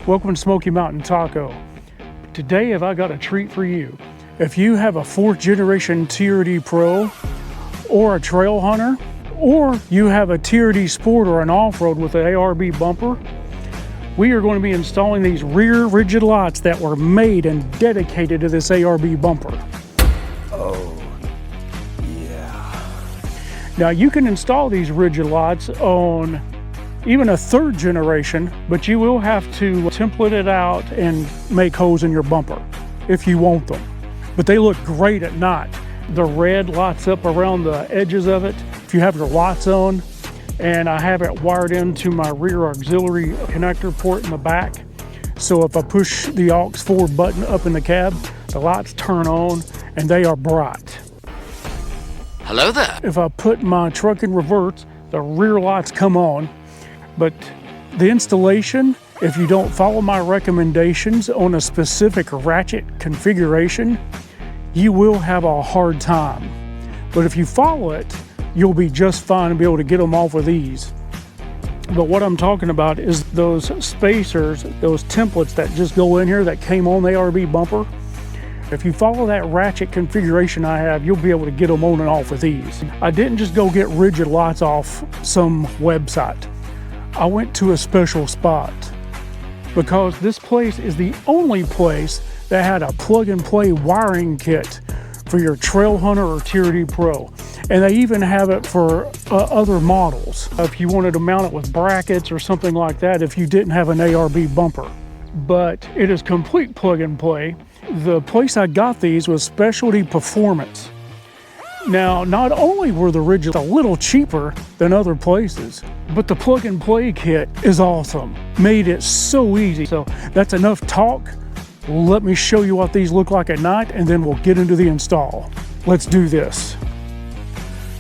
Welcome to Smoky Mountain Taco. Today have I got a treat for you. If you have a 4th generation TRD Pro or a Trailhunter, or you have a TRD Sport or an off-road with an ARB bumper, we are going to be installing these rear rigid lights that were made and dedicated to this ARB bumper. Oh, yeah. Now you can install these rigid lights on even a 3rd generation, but you will have to template it out and make holes in your bumper if you want them. But they look great at night. The red lights up around the edges of it if you have your lights on, and I have it wired into my rear auxiliary connector port in the back. So if I push the aux 4 button up in the cab, the lights turn on and they are bright. Hello there. If I put my truck in reverse, the rear lights come on. But the installation, if you don't follow my recommendations on a specific ratchet configuration, you will have a hard time. But if you follow it, you'll be just fine and be able to get them off with ease. But what I'm talking about is those spacers, those templates that just go in here that came on the ARB bumper. If you follow that ratchet configuration I have, you'll be able to get them on and off with ease. I didn't just go get rigid lights off some website. I went to a special spot because this place is the only place that had a plug-and-play wiring kit for your Trailhunter or TRD Pro. And they even have it for other models. If you wanted to mount it with brackets or something like that, if you didn't have an ARB bumper. But it is complete plug and play. The place I got these was Specialty Performance. Now, not only were the rigid a little cheaper than other places, but the plug and play kit is awesome. Made it so easy. So that's enough talk. Let me show you what these look like at night, and then we'll get into the install. Let's do this.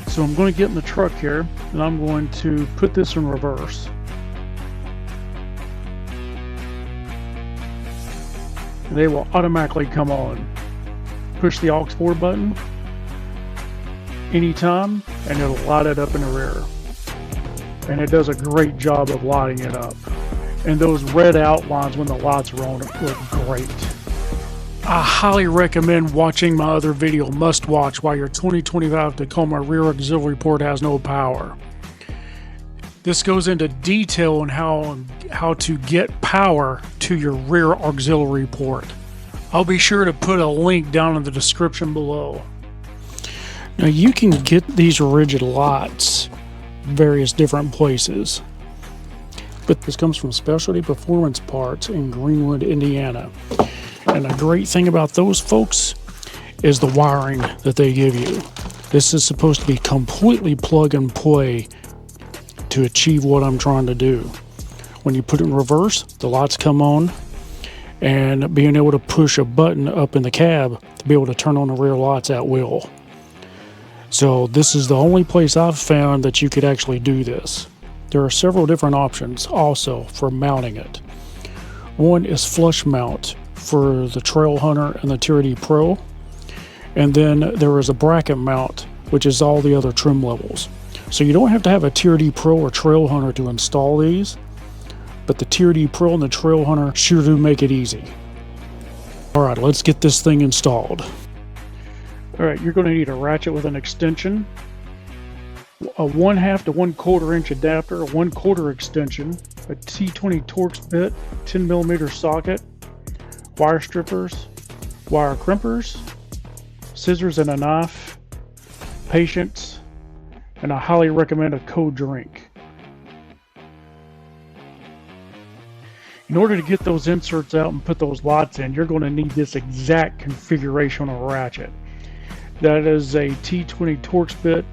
So I'm going to get in the truck here, and I'm going to put this in reverse. And they will automatically come on. Push the aux 4 button anytime, and it'll light it up in the rear. And it does a great job of lighting it up. And those red outlines when the lights are on look great. I highly recommend watching my other video, Must Watch, Why Your 2025 Tacoma Rear Auxiliary Port Has No Power. This goes into detail on how to get power to your rear auxiliary port. I'll be sure to put a link down in the description below. Now you can get these rigid lights various different places. But this comes from Specialty Performance Parts in Greenwood, Indiana. And the great thing about those folks is the wiring that they give you. This is supposed to be completely plug and play to achieve what I'm trying to do. When you put it in reverse, the lights come on, and being able to push a button up in the cab to be able to turn on the rear lights at will. So this is the only place I've found that you could actually do this. There are several different options also for mounting it. One is flush mount for the Trailhunter and the TRD Pro. And then there is a bracket mount, which is all the other trim levels. So you don't have to have a TRD Pro or Trailhunter to install these, but the TRD Pro and the Trailhunter sure do make it easy. All right, let's get this thing installed. All right, you're going to need a ratchet with an extension, a 1/2 to 1/4 inch adapter, a 1/4 extension, a T20 Torx bit, 10mm socket, wire strippers, wire crimpers, scissors and a knife, patience, and I highly recommend a cold drink. In order to get those inserts out and put those lights in, you're going to need this exact configuration of ratchet. That is a T20 Torx bit,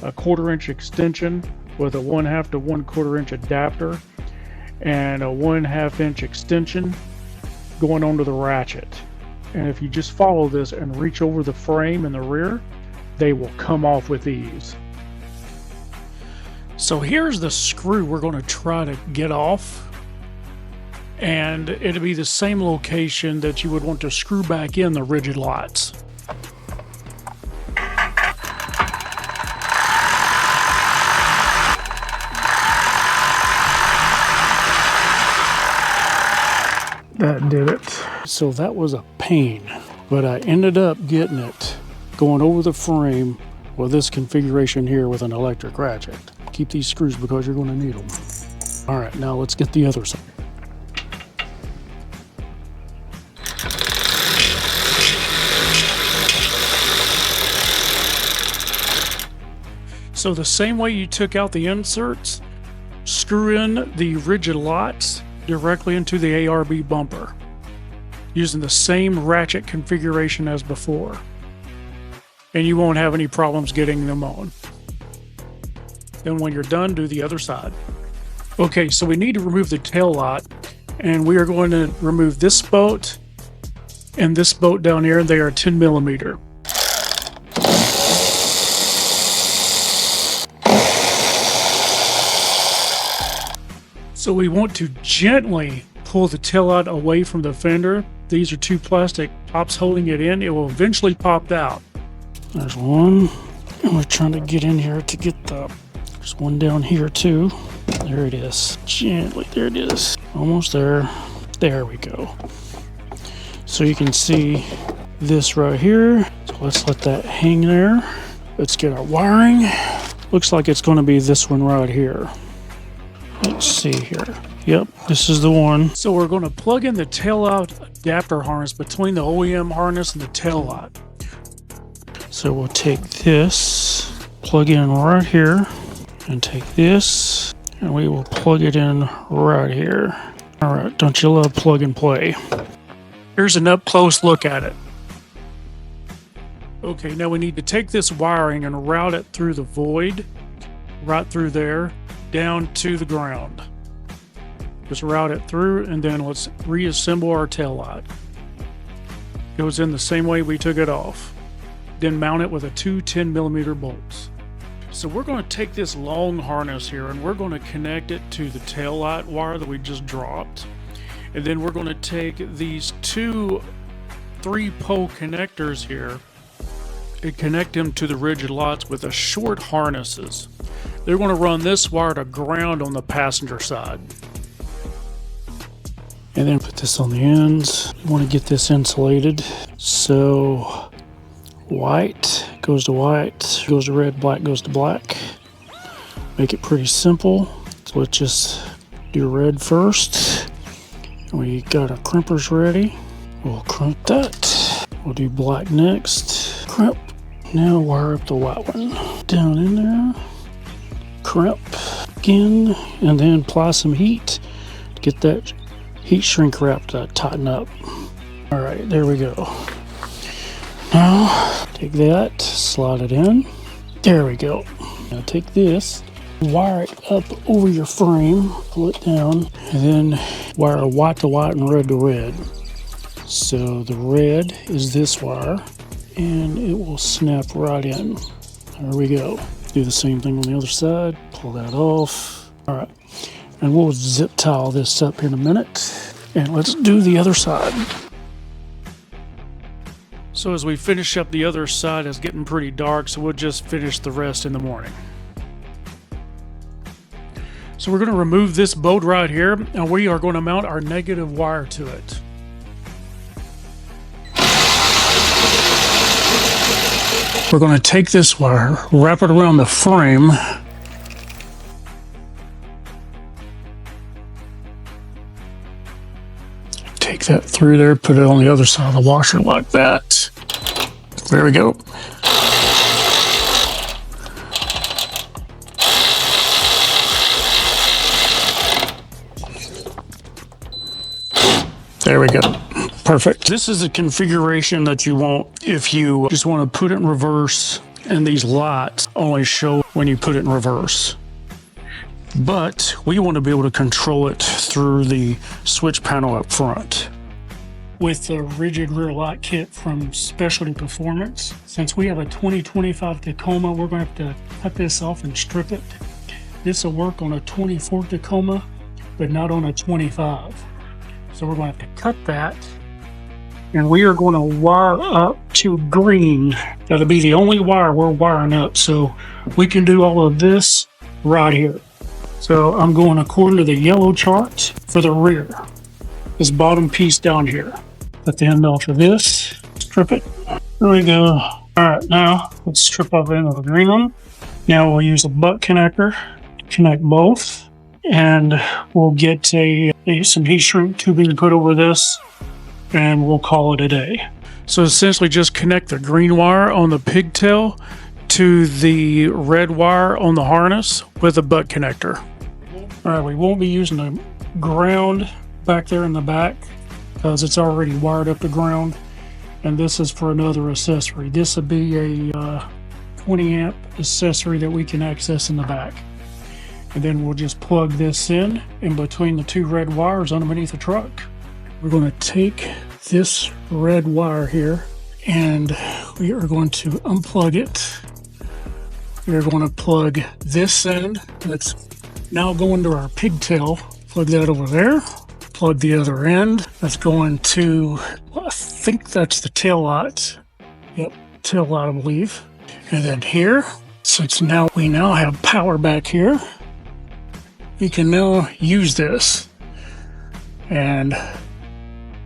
a 1/4 inch extension with a 1/2 to 1/4 inch adapter, and a 1/2 inch extension going onto the ratchet. And if you just follow this and reach over the frame in the rear, they will come off with ease. So here's the screw we're going to try to get off, and it'll be the same location that you would want to screw back in the rigid lights. That did it. So that was a pain, but I ended up getting it going over the frame with this configuration here with an electric ratchet. Keep these screws because you're going to need them. All right, now let's get the other side. So the same way you took out the inserts, screw in the rigid lots directly into the ARB bumper using the same ratchet configuration as before. And you won't have any problems getting them on. Then when you're done, do the other side. Okay, so we need to remove the tail lot, and we are going to remove this bolt and this bolt down here. They are 10 millimeter. So we want to gently pull the tail lot away from the fender. These are two plastic tops holding it in. It will eventually pop out. There's one, and we're trying to get in here to get there's one down here too. There it is. Gently, there it is. Almost there. There we go. So you can see this right here. So let's let that hang there. Let's get our wiring. Looks like it's going to be this one right here. Let's see here. Yep, this is the one. So we're going to plug in the tail lot adapter harness between the OEM harness and the tail lot. So we'll take this, plug in right here, and take this, and we will plug it in right here. All right, don't you love plug and play? Here's an up close look at it. Okay, now we need to take this wiring and route it through the void, right through there, down to the ground. Just route it through, and then let's reassemble our tail light. Goes in the same way we took it off. Then mount it with a two 10 millimeter bolts. So we're going to take this long harness here, and we're going to connect it to the tail light wire that we just dropped. And then we're going to take these two 3-pole connectors here and connect them to the rigid lots with the short harnesses. They're going to run this wire to ground on the passenger side. And then put this on the ends. You want to get this insulated. So white goes to white, goes to red, black goes to black. Make it pretty simple. So let's just do red first. We got our crimpers ready. We'll crimp that. We'll do black next. Crimp. Now wire up the white one. Down in there. Crimp again. And then apply some heat to get that heat shrink wrap to tighten up. All right, there we go. Now take that, slide it in. There we go. Now take this, wire it up over your frame, pull it down, and then wire white to white and red to red. So the red is this wire, and it will snap right in. There we go. Do the same thing on the other side, pull that off. All right, and we'll zip tie all this up in a minute, and let's do the other side. So as we finish up the other side, it's getting pretty dark, so we'll just finish the rest in the morning. So we're going to remove this bolt right here, and we are going to mount our negative wire to it. We're going to take this wire, wrap it around the frame, take that through there, put it on the other side of the washer like that. There we go. There we go. Perfect. This is a configuration that you want if you just want to put it in reverse, and these lights only show when you put it in reverse. But we want to be able to control it through the switch panel up front. With the rigid rear light kit from Specialty Performance, since we have a 2025 Tacoma, we're going to have to cut this off and strip it. This will work on a 24 Tacoma, but not on a 25. So we're going to have to cut that, and we are going to wire up to green. That'll be the only wire we're wiring up, so we can do all of this right here. So I'm going according to the yellow chart for the rear. this bottom piece down here. Cut the end off of this, strip it. There we go. All right, now let's strip off the end of the green one. Now we'll use a butt connector to connect both, and we'll get some heat shrink tubing put over this, and we'll call it a day. So essentially just connect the green wire on the pigtail to the red wire on the harness with a butt connector. All right, we won't be using the ground back there in the back because it's already wired up to ground, and this is for another accessory. This would be a 20 amp accessory that we can access in the back, and then we'll just plug this in between the two red wires underneath the truck. We're going to take this red wire here and we are going to unplug it. We're going to plug this end that's now going to our pigtail, plug that over there, plug the other end that's going to, well, I think that's the tail light. Yep, tail light, I believe. And then here, since now we have power back here, we can now use this. And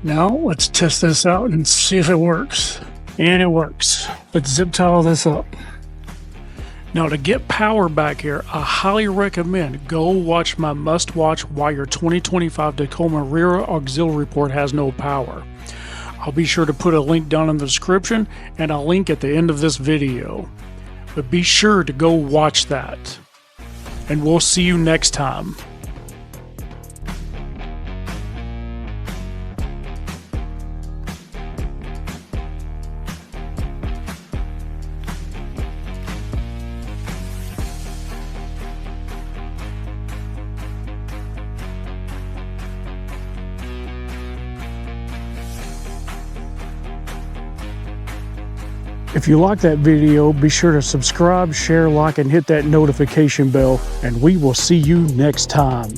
now let's test this out and see if it works. And it works. Let's zip tie all this up. Now to get power back here, I highly recommend go watch my must watch why your 2025 Tacoma rear auxiliary port has no power. I'll be sure to put a link down in the description and a link at the end of this video. But be sure to go watch that. And we'll see you next time. If you like that video, be sure to subscribe, share, like, and hit that notification bell, and we will see you next time.